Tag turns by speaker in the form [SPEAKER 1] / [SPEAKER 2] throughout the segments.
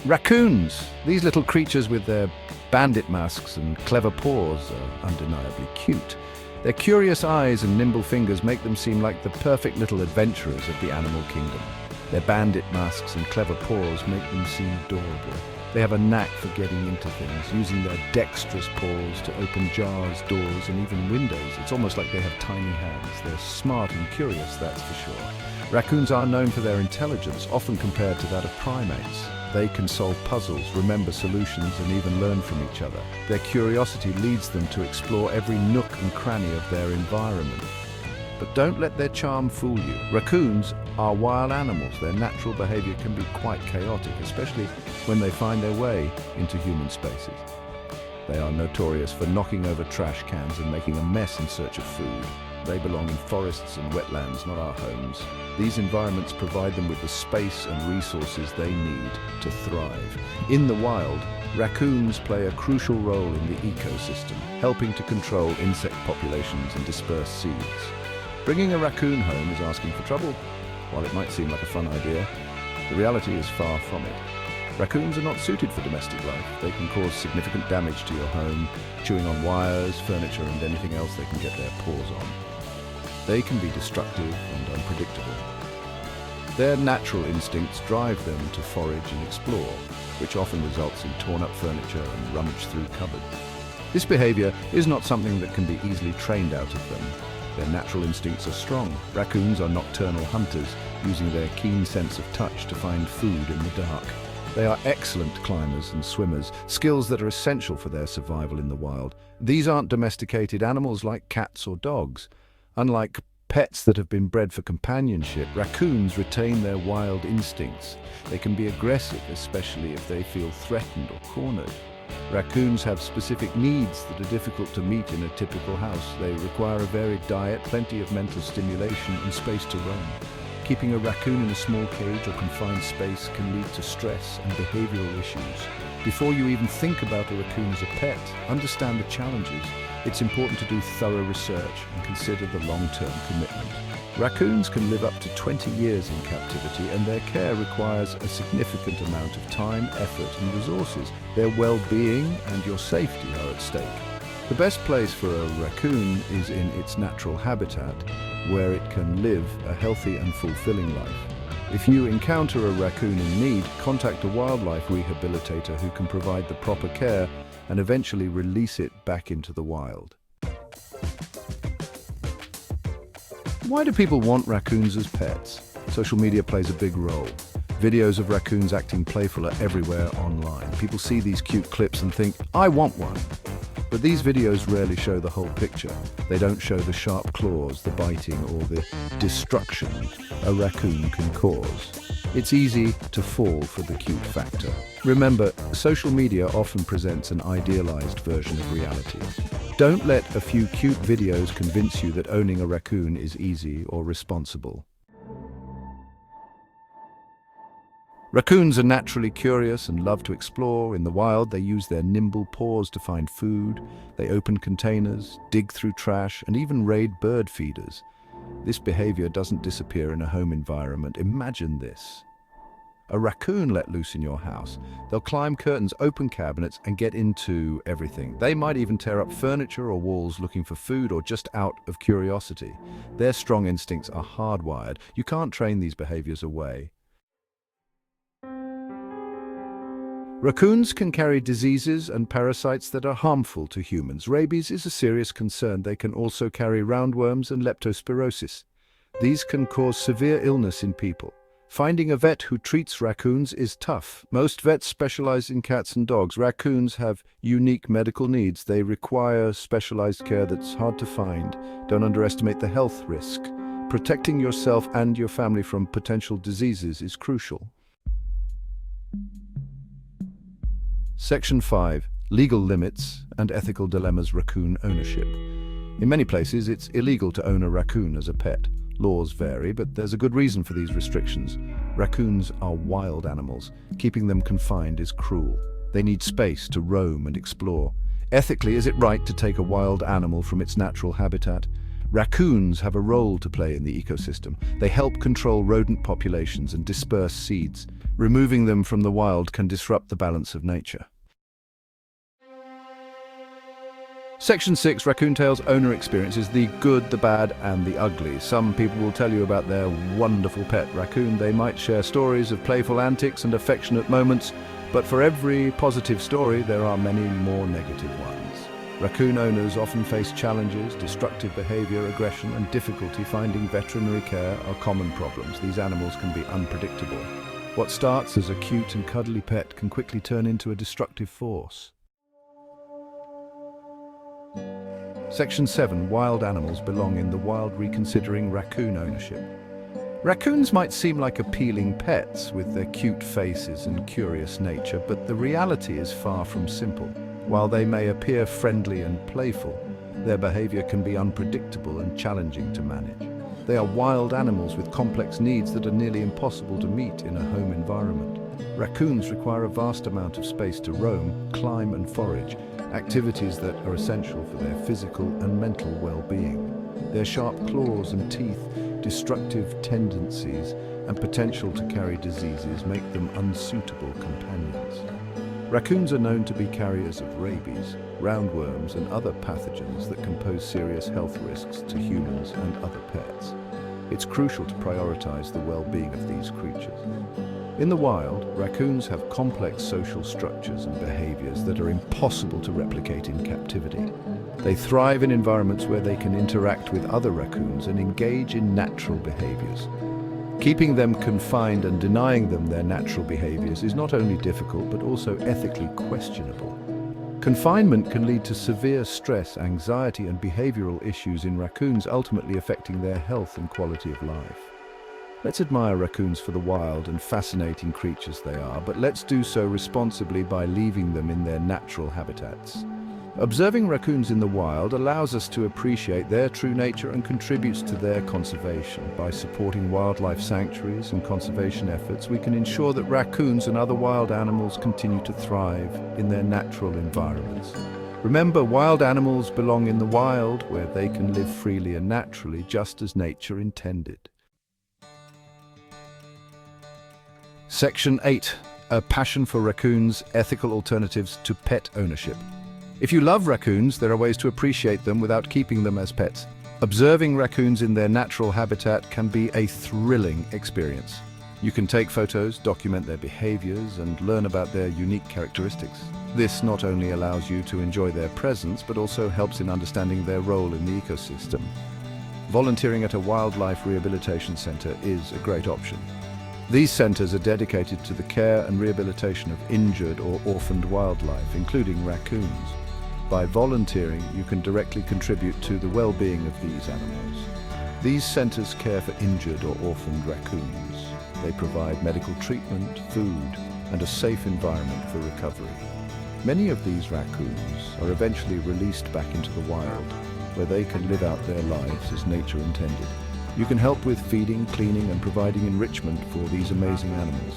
[SPEAKER 1] Raccoons. These little creatures with their bandit masks and clever paws are undeniably cute. Their curious eyes and nimble fingers make them seem like the perfect little adventurers of the animal kingdom. Their bandit masks and clever paws make them seem adorable. They have a knack for getting into things, using their dexterous paws to open jars, doors, and even windows. It's almost like they have tiny hands. They're smart and curious, that's for sure. Raccoons are known for their intelligence, often compared to that of primates. They can solve puzzles, remember solutions, and even learn from each other. Their curiosity leads them to explore every nook and cranny of their environment. But don't let their charm fool you. Raccoons are wild animals. Their natural behavior can be quite chaotic, especially when they find their way into human spaces. They are notorious for knocking over trash cans and making a mess in search of food. They belong in forests and wetlands, not our homes. These environments provide them with the space and resources they need to thrive. In the wild, raccoons play a crucial role in the ecosystem, helping to control insect populations and disperse seeds. Bringing a raccoon home is asking for trouble. While it might seem like a fun idea, the reality is far from it. Raccoons are not suited for domestic life. They can cause significant damage to your home, chewing on wires, furniture, and anything else they can get their paws on. They can be destructive and unpredictable. Their natural instincts drive them to forage and explore, which often results in torn-up furniture and rummaged through cupboards. This behavior is not something that can be easily trained out of them. Their natural instincts are strong. Raccoons are nocturnal hunters, using their keen sense of touch to find food in the dark. They are excellent climbers and swimmers, skills that are essential for their survival in the wild. These aren't domesticated animals like cats or dogs. Unlike pets that have been bred for companionship, raccoons retain their wild instincts. They can be aggressive, especially if they feel threatened or cornered. Raccoons have specific needs that are difficult to meet in a typical house. They require a varied diet, plenty of mental stimulation, and space to roam. Keeping a raccoon in a small cage or confined space can lead to stress and behavioral issues. Before you even think about a raccoon as a pet, understand the challenges. It's important to do thorough research and consider the long-term commitment. Raccoons can live up to 20 years in captivity, and their care requires a significant amount of time, effort, and resources. Their well-being and your safety are at stake. The best place for a raccoon is in its natural habitat, where it can live a healthy and fulfilling life. If you encounter a raccoon in need, contact a wildlife rehabilitator who can provide the proper care and eventually release it back into the wild. Why do people want raccoons as pets? Social media plays a big role. Videos of raccoons acting playful are everywhere online. People see these cute clips and think, I want one. But these videos rarely show the whole picture. They don't show the sharp claws, the biting, or the destruction a raccoon can cause. It's easy to fall for the cute factor. Remember, social media often presents an idealized version of reality. Don't let a few cute videos convince you that owning a raccoon is easy or responsible. Raccoons are naturally curious and love to explore. In the wild, they use their nimble paws to find food. They open containers, dig through trash, and even raid bird feeders. This behavior doesn't disappear in a home environment. Imagine this. A raccoon let loose in your house. They'll climb curtains, open cabinets, and get into everything. They might even tear up furniture or walls looking for food or just out of curiosity. Their strong instincts are hardwired. You can't train these behaviors away. Raccoons can carry diseases and parasites that are harmful to humans. Rabies is a serious concern. They can also carry roundworms and leptospirosis. These can cause severe illness in people. Finding a vet who treats raccoons is tough. Most vets specialize in cats and dogs. Raccoons have unique medical needs. They require specialized care that's hard to find. Don't underestimate the health risk. Protecting yourself and your family from potential diseases is crucial. Section 5. Legal limits and ethical dilemmas raccoon ownership. In many places, it's illegal to own a raccoon as a pet. Laws vary, but there's a good reason for these restrictions. Raccoons are wild animals. Keeping them confined is cruel. They need space to roam and explore. Ethically, is it right to take a wild animal from its natural habitat? Raccoons have a role to play in the ecosystem. They help control rodent populations and disperse seeds. Removing them from the wild can disrupt the balance of nature. Section 6, Raccoon Tales owner experiences the good, the bad, and the ugly. Some people will tell you about their wonderful pet raccoon. They might share stories of playful antics and affectionate moments, but for every positive story, there are many more negative ones. Raccoon owners often face challenges. Destructive behavior, aggression, and difficulty finding veterinary care are common problems. These animals can be unpredictable. What starts as a cute and cuddly pet can quickly turn into a destructive force. Section 7, Wild animals belong in the wild, reconsidering raccoon ownership. Raccoons might seem like appealing pets with their cute faces and curious nature, but the reality is far from simple. While they may appear friendly and playful, their behavior can be unpredictable and challenging to manage. They are wild animals with complex needs that are nearly impossible to meet in a home environment. Raccoons require a vast amount of space to roam, climb, and forage, activities that are essential for their physical and mental well-being. Their sharp claws and teeth, destructive tendencies, and potential to carry diseases make them unsuitable companions. Raccoons are known to be carriers of rabies, roundworms, and other pathogens that can pose serious health risks to humans and other pets. It's crucial to prioritize the well-being of these creatures. In the wild, raccoons have complex social structures and behaviors that are impossible to replicate in captivity. They thrive in environments where they can interact with other raccoons and engage in natural behaviors. Keeping them confined and denying them their natural behaviors is not only difficult but also ethically questionable. Confinement can lead to severe stress, anxiety, and behavioral issues in raccoons, ultimately affecting their health and quality of life. Let's admire raccoons for the wild and fascinating creatures they are, but let's do so responsibly by leaving them in their natural habitats. Observing raccoons in the wild allows us to appreciate their true nature and contributes to their conservation. By supporting wildlife sanctuaries and conservation efforts, we can ensure that raccoons and other wild animals continue to thrive in their natural environments. Remember, wild animals belong in the wild, where they can live freely and naturally, just as nature intended. Section 8, A Passion for Raccoons, Ethical Alternatives to Pet Ownership. If you love raccoons, there are ways to appreciate them without keeping them as pets. Observing raccoons in their natural habitat can be a thrilling experience. You can take photos, document their behaviors, and learn about their unique characteristics. This not only allows you to enjoy their presence, but also helps in understanding their role in the ecosystem. Volunteering at a wildlife rehabilitation center is a great option. These centers are dedicated to the care and rehabilitation of injured or orphaned wildlife, including raccoons. By volunteering, you can directly contribute to the well-being of these animals. These centers care for injured or orphaned raccoons. They provide medical treatment, food, and a safe environment for recovery. Many of these raccoons are eventually released back into the wild, where they can live out their lives as nature intended. You can help with feeding, cleaning, and providing enrichment for these amazing animals.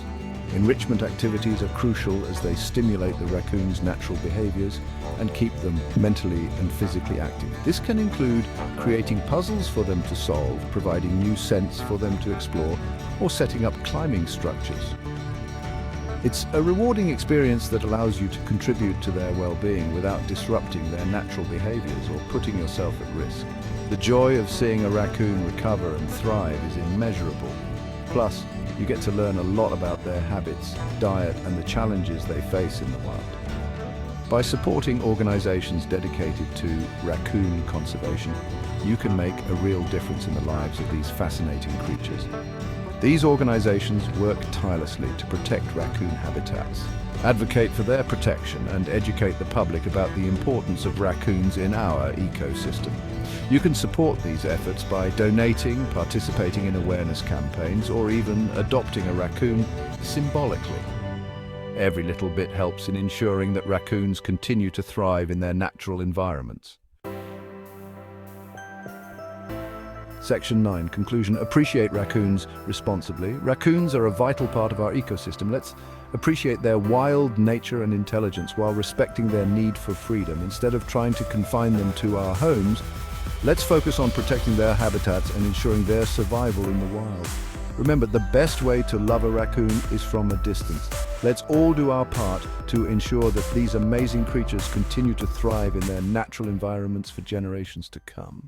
[SPEAKER 1] Enrichment activities are crucial as they stimulate the raccoons' natural behaviors and keep them mentally and physically active. This can include creating puzzles for them to solve, providing new scents for them to explore, or setting up climbing structures. It's a rewarding experience that allows you to contribute to their well-being without disrupting their natural behaviors or putting yourself at risk. The joy of seeing a raccoon recover and thrive is immeasurable. Plus, you get to learn a lot about their habits, diet, and the challenges they face in the wild. By supporting organizations dedicated to raccoon conservation, you can make a real difference in the lives of these fascinating creatures. These organizations work tirelessly to protect raccoon habitats, advocate for their protection, and educate the public about the importance of raccoons in our ecosystem. You can support these efforts by donating, participating in awareness campaigns, or even adopting a raccoon symbolically. Every little bit helps in ensuring that raccoons continue to thrive in their natural environments. Section 9, Conclusion. Appreciate raccoons responsibly. Raccoons are a vital part of our ecosystem. Let's appreciate their wild nature and intelligence while respecting their need for freedom. Instead of trying to confine them to our homes, Let's focus on protecting their habitats and ensuring their survival in the wild. Remember, the best way to love a raccoon is from a distance. Let's all do our part to ensure that these amazing creatures continue to thrive in their natural environments for generations to come.